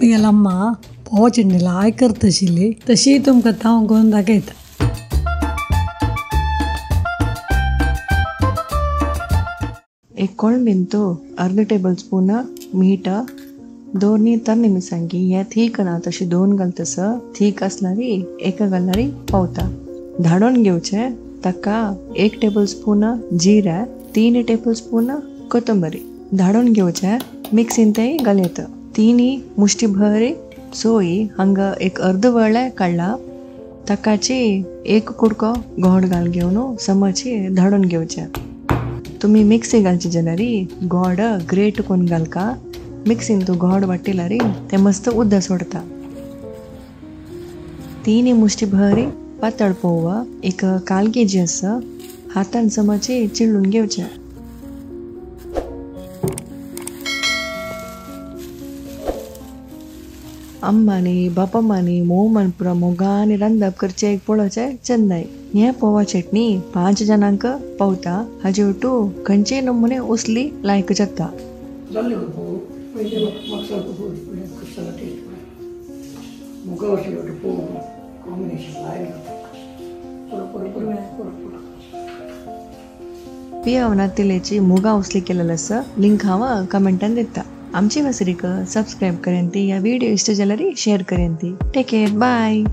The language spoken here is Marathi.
तुमगेलम्मा पोवचेंडी लाय करतशिल्ली तशी तुमकां हांव करून दाखयता. एक कोळंबीन तो अर्ध टेबल स्पून मीठ, 2 तरणे मिरसांगी हे थीक ना तशी 2 घालतस. थीक असणारी 1 घालणारी पावता. धाडून घेवचे. ताका 1 टेबल स्पून जिरे, 3 टेबल स्पून कोथंबरी धाडून घेवचे. मिक्सीन ते घालयत. 3 मुष्टी भरी सोयी हांग एक अर्द वळे काढला. ताकाची 1 कुडको गोड घाल घेवन समची धाडून घेवचे. तुम्ही मिक्सी घालची जाल्यार गोड ग्रेट करून घालका. मिक्सीन तू गोड वाटिल्यार ते मस्त उद्द सोडता. 3 मुष्टी भरी पातळ पोव 1/4 kg आसा. हातान समची चिळून घेवचे. अम्मानी बापम्मानी मोमन पुरा मोगानी रांदप करचे एक पळोवचे चंदाय. हे पोवा चटणी 5 जणांक पावता. हाजे ಒಟ್ಟು खंयचे नमुने उसली लायक जाता. पियावना तेलेची मुगा उसली केलेलं आसा. लिंक हांव कमेंटान दिता. आमची वसरीक सबस्क्राईब करेन ती. या व्हिडिओ इष्ट जाल्यार शेअर करेन ती. Take care. बाय.